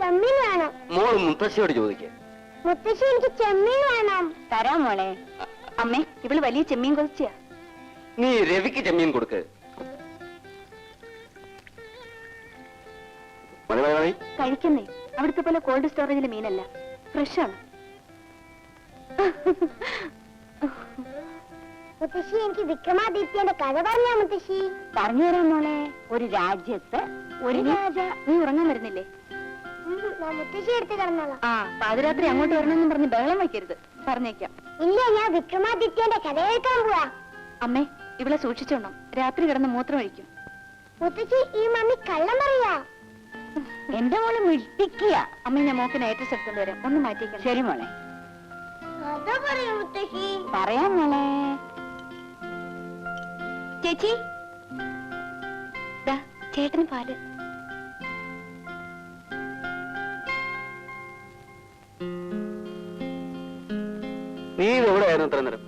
ചെമ്മീൻ വേണം. മോള് മുത്തശ്ശിയോട് ചോദിക്കുക. മുത്തശ്ശി എനിക്ക് ചെമ്മീൻ വേണം. തരാം മോളെ. അമ്മേ, ഇവള് വലിയ ചെമ്മീൻ കൊതിച്ചാ. നീ രവിക്ക് ചെമ്മീൻ കൊടുക്ക്. കഴിക്കുന്നേ, അവിടുത്തെ പോലെ കോൾഡ് സ്റ്റോറേജിലെ മീനല്ല, ഫ്രഷ് ആണ്. മുത്തശ്ശി എനിക്ക് വിക്രമാദിത്യന്റെ കഥ പറഞ്ഞാ മുത്തശ്ശി. പറഞ്ഞു തരാം മോളെ. ഒരു രാജ്യത്ത് ഒരു രാജ. നീ ഉറങ്ങാൻ വരുന്നില്ലേ? മുത്തശ്ശി എടുത്ത് കിടന്നോളാം. ആ, പാതിരാത്രി അങ്ങോട്ട് വരണമെന്നും പറഞ്ഞ് ബഹളം വയ്ക്കരുത്, പറഞ്ഞേക്കാം. ഇല്ല, ഞാൻ വിക്രമാദിത്യന്റെ കഥ കേൾക്കാൻ പോവാ. അമ്മേ, ഇവിടെ സൂക്ഷിച്ചോണം, രാത്രി കിടന്ന് മൂത്രം ഒഴിക്കും. മുത്തശ്ശി, ഈ മമ്മി കള്ളം പറയാ. എന്റെ മോളെ മിട്ടിക്കുക. അമ്മ, ഞാൻ മോക്ക് നൈറ്റ് എടുത്തോണ്ട് വരാം, ഒന്ന് മാറ്റിക്കാം. ശരി മോളെ. അതാ പറയാ മുത്തശ്ശി. പറയാം മോളെ. ചേച്ചി, ചേട്ടന് പാല്. നീ എവിടെയായിരുന്നു ഇത്ര നേരം?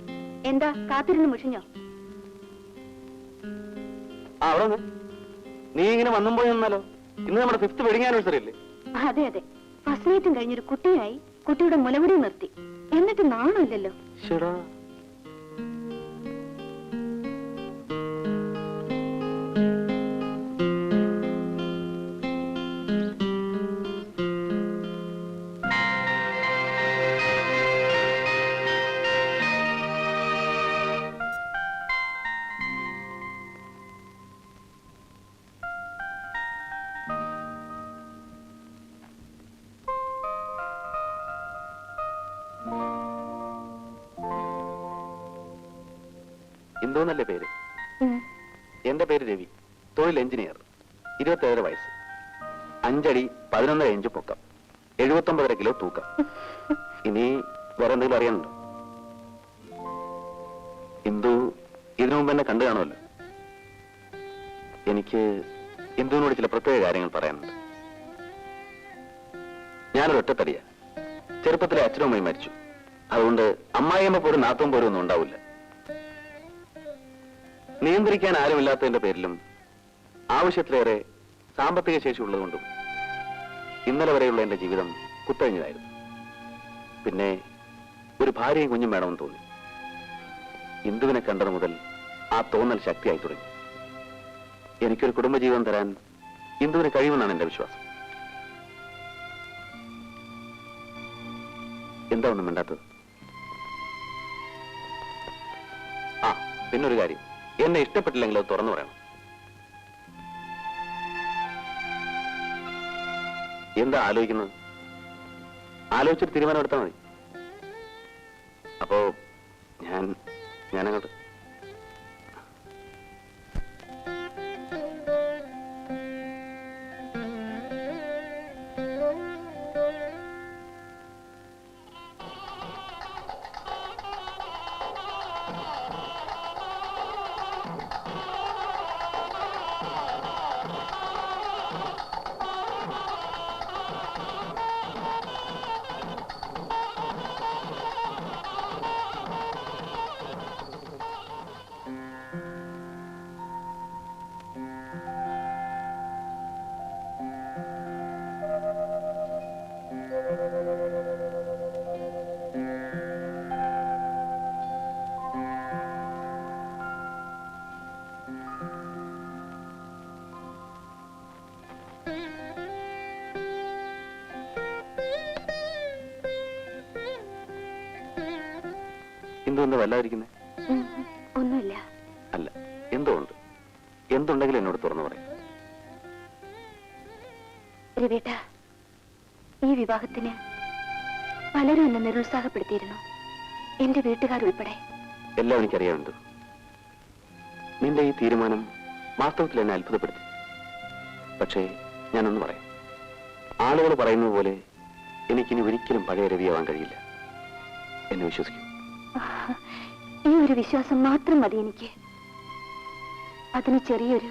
എന്താ കാത്തിരുന്ന് മുഷിഞ്ഞോ? അവിടെ നീ ഇങ്ങനെ വന്നും പോയി നിന്നാലോ? ഇന്ന് നമ്മുടെ 5th വെഡിങ് ആനിവേഴ്സറി അല്ലേ? അതെ അതെ, ഫസ്റ്റ് നൈറ്റും കഴിഞ്ഞൊരു കുട്ടിയായി, കുട്ടിയുടെ മുലകുടി നിർത്തി, എന്നിട്ട് നാണമില്ലല്ലോ. ഇന്ദുന്നല്ലേ പേര്? എന്റെ പേര് രവി, തൊഴിൽ എഞ്ചിനീയർ, 27 വയസ്സ്, 5 അടി 11 ഇഞ്ച് പൊക്കം, 79 കിലോ തൂക്കം. ഇനി വേറെ എന്തെങ്കിലും അറിയാനുണ്ടോ? ഇന്ദു ഇതിനു മുമ്പ് എന്നെ കണ്ടു കാണുമല്ലോ. എനിക്ക് ഇന്ദുവിനോട് ചില പ്രത്യേക കാര്യങ്ങൾ പറയാനുണ്ട്. ഞാനൊരു ഒറ്റത്തടിയാ. ചെറുപ്പത്തിലെ അച്ഛനും അമ്മയും മരിച്ചു. അതുകൊണ്ട് അമ്മായിയമ്മ പോലും നാത്തും പോലും ഒന്നും ഉണ്ടാവില്ല. നിയന്ത്രിക്കാൻ ആരുമില്ലാത്തതിന്റെ പേരിലും ആവശ്യത്തിലേറെ സാമ്പത്തിക ശേഷി ഉള്ളതുകൊണ്ടും ഇന്നലെ വരെയുള്ള എന്റെ ജീവിതം കുത്തഴിഞ്ഞതായിരുന്നു. പിന്നെ ഒരു ഭാര്യയും കുഞ്ഞും വേണമെന്ന് തോന്നി. ഇന്ദുവിനെ കണ്ടത് മുതൽ ആ തോന്നൽ ശക്തിയായി തുടങ്ങി. എനിക്കൊരു കുടുംബജീവിതം തരാൻ ഇന്ദുവിന് കഴിയുമെന്നാണ് എന്റെ വിശ്വാസം. എന്താ ഒന്നും മിണ്ടാത്തത്? ആ, പിന്നൊരു കാര്യം, എന്നെ ഇഷ്ടപ്പെട്ടില്ലെങ്കിൽ അത് തുറന്നു പറയണം. എന്താ ആലോചിക്കുന്നത്? ആലോചിച്ചിട്ട് തീരുമാനം എടുത്താൽ മതി. അപ്പോ ഞാനങ്ങോട്ട്. എന്തുകൊണ്ട് വല്ലാതിരിക്കുന്നേ? ഒന്നുമില്ല. അല്ല, എന്തോ ഉണ്ട്. എന്തുണ്ടെങ്കിലും എന്നോട് തുറന്നു പറയാം. രവിയേട്ടാ, ഈ വിവാഹത്തിന് പലരും എന്നെ നിരുത്സാഹപ്പെടുത്തിയിരുന്നു, എന്റെ വീട്ടുകാരുൾപ്പെടെ. എല്ലാം എനിക്കറിയാമുണ്ട്. നിന്റെ ഈ തീരുമാനം വാസ്തവത്തിൽ എന്നെ അത്ഭുതപ്പെടുത്തി. പക്ഷേ ഞാനൊന്ന് പറയാം. ആളുകൾ പറയുന്നത് പോലെ എനിക്കിനി ഒരിക്കലും പഴയ രവിയാവാൻ കഴിയില്ല. എന്നെ വിശ്വസിക്കും. ഈ ഒരു വിശ്വാസം മാത്രം മതി എനിക്ക്. അതിന് ചെറിയൊരു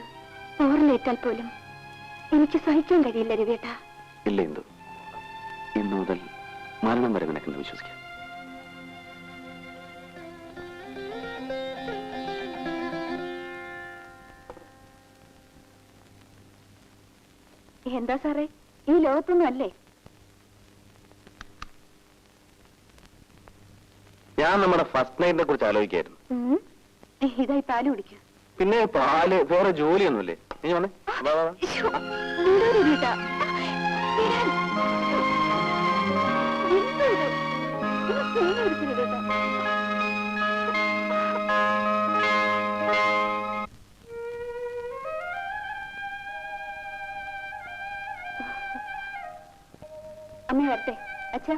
പോറിലേറ്റാൽ പോലും എനിക്ക് സഹിക്കാൻ കഴിയില്ല രവിയേട്ടാ. ഇല്ല ഇന്ദു, ഇന്നു മുതൽ മരണം വരെ നിനക്കെന്നെ വിശ്വസിക്കാം. എന്താ സാറേ, ഈ ലോകത്തൊന്നും അല്ലേ ഞാൻ നമ്മുടെ ഫസ്റ്റ് നൈറ്റിനെ കുറിച്ച് ആലോചിക്കായിരുന്നു. ഇതായി പാല് കുടിക്കൂ. പിന്നെ പാല് വേറെ ജോലിയൊന്നുമില്ലേ? നീ വന്നേ. വാ, വാ, വാ. അമ്മ വരട്ടെ. അച്ഛാ,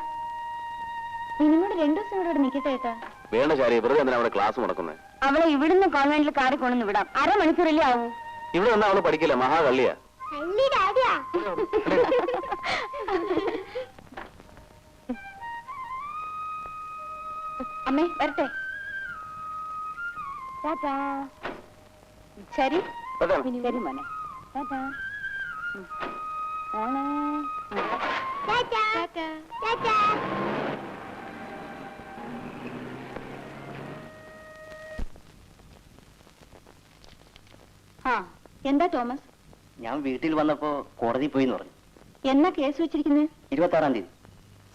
നിന്നോട് 2 ദിവസം ഇവിടെ നിൽക്കട്ടെ ഏട്ടാ. വേണ്ട ചാരി, വെറുതെ എന്തിനാ അവിടെ ക്ലാസ് മുടക്കുന്നത്? അവളെ ഇവിടുന്ന് കോൺവെന്റിൽ കാറി കൊണ്ടു വിടാം. 1/2 മണിക്കൂറല്ലേ ആവൂ. ഇവിടെ വന്നാൽ അവള് പഠിക്കില്ല, മഹാകള്ളിയാ. കള്ളി ഡാഡിയാ. അമ്മേ വരട്ടെ. ശരി ശരി മോനെ. ടാറ്റാ. ടാറ്റാ. ആ എന്താ തോമസ്? ഞാൻ വീട്ടിൽ വന്നപ്പോ കോടതി പോയി എന്ന് പറഞ്ഞു. എന്നാ കേസ് വെച്ചിരിക്കുന്നത്? 26-ാം തീയതി.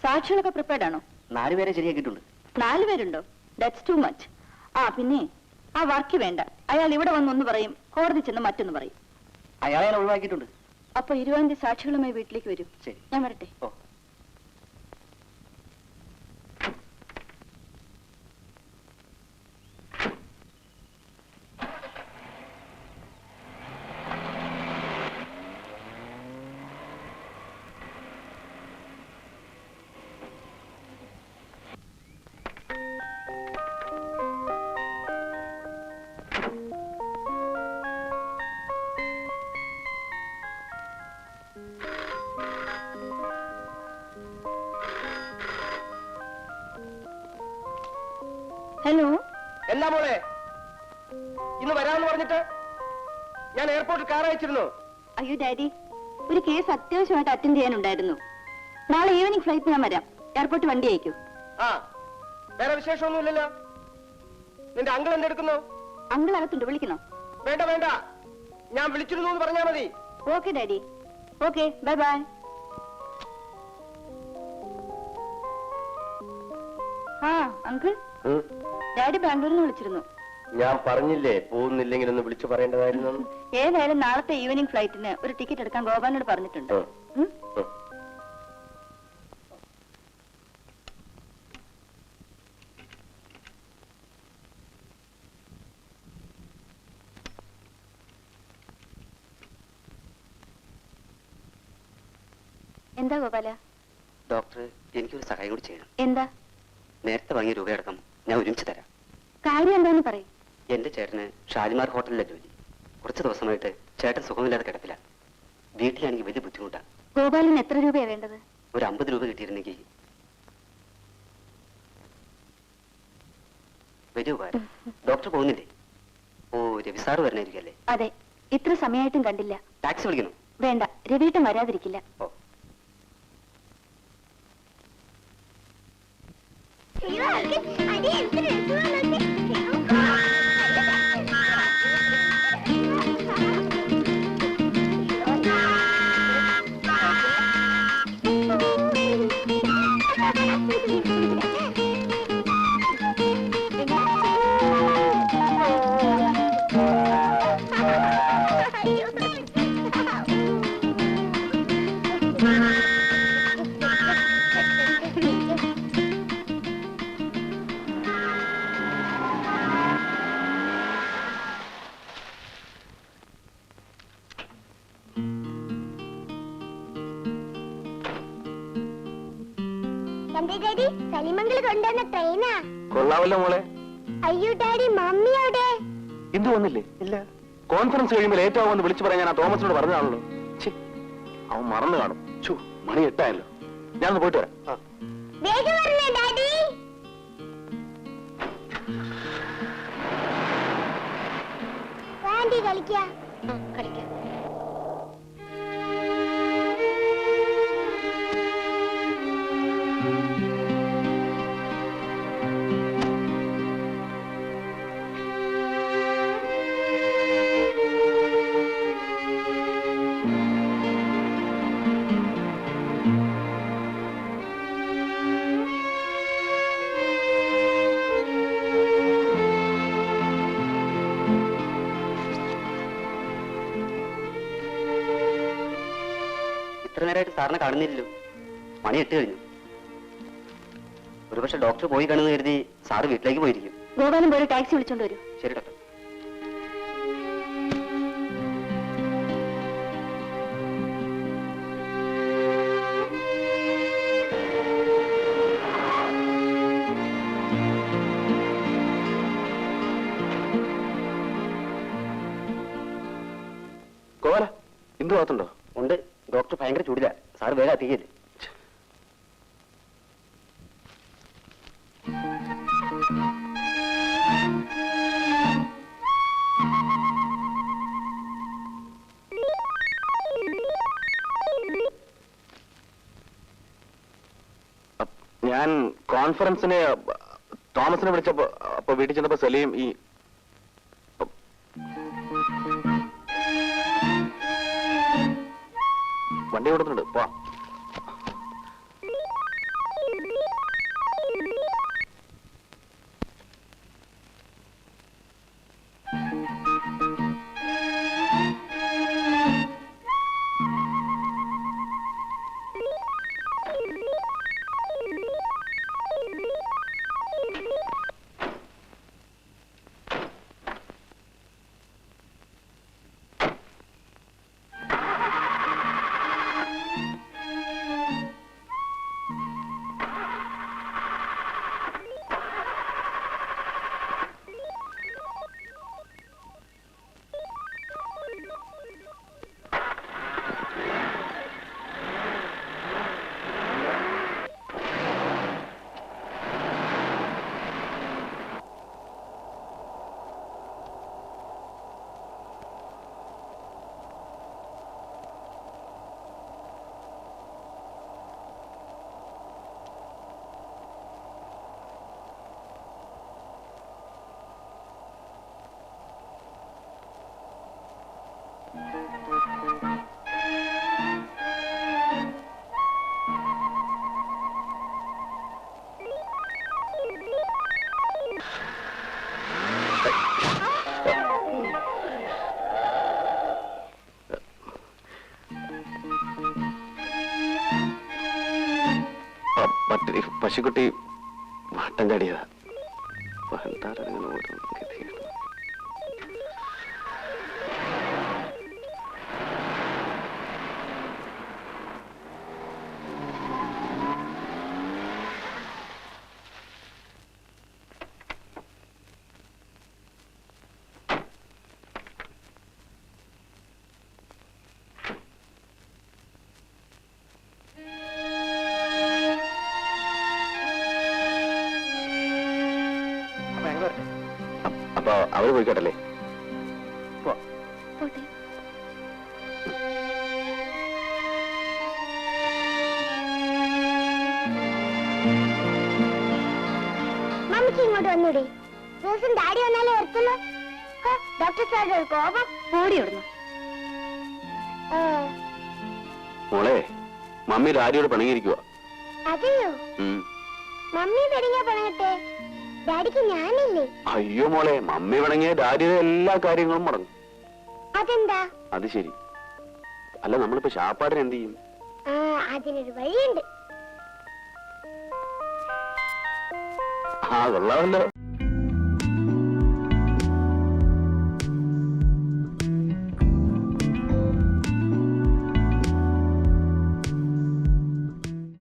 സാക്ഷികളൊക്കെ പ്രിപ്പയർഡ് ആണോ? 4 പേരെ ശരിയാക്കിയിട്ടുണ്ട്. 4 പേരുണ്ടോ? That's too much. ആ പിന്നെ ആ വർക്ക് വേണ്ട. അയാൾ ഇവിടെ വന്നൊന്ന് പറയും, കോടതി ചെന്ന് മറ്റൊന്ന് പറയും. അയാളെ ഞാൻ ഒഴിവാക്കിയിട്ടുണ്ട്. അപ്പൊ 20-ാം തീയതി സാക്ഷികളുമായി വീട്ടിലേക്ക് വരും. ശരി, ഞാൻ വരട്ടെ. ഓ. ഹലോ. എന്താ മോളെ ഇന്ന് വരാമെന്ന് പറഞ്ഞിട്ട്? ഞാൻ എയർപോർട്ടിൽ കാർ അയച്ചിരുന്നു. അയ്യോ ഡാഡി, ഒരു കേസ് അത്യാവശ്യമായിട്ട് അറ്റൻഡ് ചെയ്യാനുണ്ടായിരുന്നു. നാളെ ഈവനിങ് ഫ്ലൈറ്റ് ഞാൻ വരാം. എയർപോർട്ട് വണ്ടി അയക്കൂ. ആ, വേറെ വിശേഷമൊന്നുമില്ലല്ലോ. നിന്റെ അങ്കിൾ എന്തെടുക്കുന്നു? അങ്കിൾ അകത്തുണ്ട്, വിളിക്കണോ? വേണ്ട വേണ്ട, ഞാൻ വിളിച്ചിരുന്നു എന്ന് പറഞ്ഞാ മതി. Okay daddy. Okay, bye bye. ആ അങ്കിൾ, ഡാഡി ബാംഗ്ലൂരിൽ നിന്ന് വിളിച്ചിരുന്നു. ഞാൻ പറഞ്ഞില്ലേ പോകുന്നില്ലെങ്കിൽ ഒന്ന് വിളിച്ചു പറയേണ്ടതായിരുന്നു. ഏതായാലും നാളത്തെ ഈവനിങ് ഫ്ലൈറ്റിന് ഒരു ടിക്കറ്റ് എടുക്കാൻ ഗോപാലിനോട് പറഞ്ഞിട്ടുണ്ട്. എന്താ ഗോപാല? ഡോക്ടർ, എനിക്കൊരു സഹായം കൂടി ചെയ്യണം. എന്താ? നേരത്തെ വാങ്ങിയ രൂപയടക്കം ഞാൻ ഒരുമിച്ച് തരാം. കാര്യം എന്താന്ന് പറയും. എന്റെ ചേട്ടന് ഷാലിമാർ ഹോട്ടലിലെ ജോലി. കുറച്ച് ദിവസമായിട്ട് ചേട്ടൻ സുഖമില്ലാതെ കിടപ്പില്ല. വീട്ടിലാണെങ്കിൽ വലിയ ബുദ്ധിമുട്ടാണ്. ഗോപാലിന് എത്ര രൂപയാണ് വേണ്ടത്? ഒരു 50 രൂപ കിട്ടിയിരുന്നെങ്കിൽ വലിയ ഉപകാരം. ഡോക്ടർ പോകുന്നില്ലേ? ഓ, രവിസാറ് വരണായിരിക്കല്ലേ? അതെ, ഇത്ര സമയമായിട്ടും കണ്ടില്ല. ടാക്സി വിളിക്കണം? വേണ്ട, രവിയേട്ടൻ വരാതിരിക്കില്ല. ഓ. അടി എന്തിനാ എന്റെ ഡാഡി സലിമംഗൽ കൊണ്ടുവന്ന ട്രെയിനാ. കൊള്ളാവല്ലോ മോളെ. അയ്യോ ഡാഡി, മമ്മി എവിടെ? എന്ത് വന്നില്ലേ? ഇല്ല. കോൺഫറൻസ് കഴിയുമ്പോൾ ലേറ്റ് ആവുമെന്ന് വിളിച്ചു പറയാൻ ഞാൻ ആ തോമസിനോട് പറഞ്ഞാണല്ലോ. അവൻ മറന്നു കാണും. മണി 8 ആയല്ലോ. ഞാനൊന്ന് പോയിട്ട് വരാം. വേഗം വരണേ ഡാഡി. ആന്റി കളിക്കാം. കളിക്കാം. ഇത്ര നേരമായിട്ട് സാറിനെ കാണുന്നില്ലല്ലോ. മണി 8 കഴിഞ്ഞു. ഒരുപക്ഷെ ഡോക്ടർ പോയി കാണുന്ന കരുതി സാറ് വീട്ടിലേക്ക് പോയിരിക്കും. ഗോപാലൻ പോയി ടാക്സി വിളിച്ചോണ്ട് വരൂ. ശരി ഡോക്ടർ. ഗോപാല, ഇന്ദു ഭാഗത്തുണ്ടോ? ഉണ്ട്. ഡോക്ടർ ഭയങ്കര ചൂടില്ല. സാറ് വേഗം എത്തിക്കില്ലേ? ഞാൻ കോൺഫറൻസിന് തോമസിനെ വിളിച്ചപ്പോ അപ്പൊ വീട്ടിൽ ചെന്നപ്പോ സലീം ഈ വണ്ടി കൊടുത്തിട്ടുണ്ട്. പോ. മറ്റേ പശുക്കുട്ടി വട്ടം ചാടിയതാ. അപ്പൊ അവര് പോയിക്കോട്ടല്ലേ? പോട്ടെ. മമ്മിക്ക് ഇങ്ങോട്ട് വന്നൂടെ? ദിവസം ഡാഡി വന്നാലേ വരത്തുള്ളൂ. ഡോക്ടർ സാറിന്റെ ഒരു കോപം. ഓടി ഓടുന്നു. മോളെ, മമ്മി ഡാഡിയോട് പിണങ്ങിയിരിക്കുക. അതെയോ? മമ്മി പിണങ്ങിയ പിണങ്ങട്ടെ, ഡാഡിക്ക് ഞാനില്ലേ? അയ്യോ മോളെ, മമ്മി പിണങ്ങിയ ഡാഡിയുടെ എല്ലാ കാര്യങ്ങളും മുടങ്ങും. അതെന്താ? അത് ശരി. അല്ല, നമ്മളിപ്പോ ശാപ്പാടിന് എന്ത് ചെയ്യും? അതിനൊരു വഴിയുണ്ട്. കൊള്ളാമല്ലോ.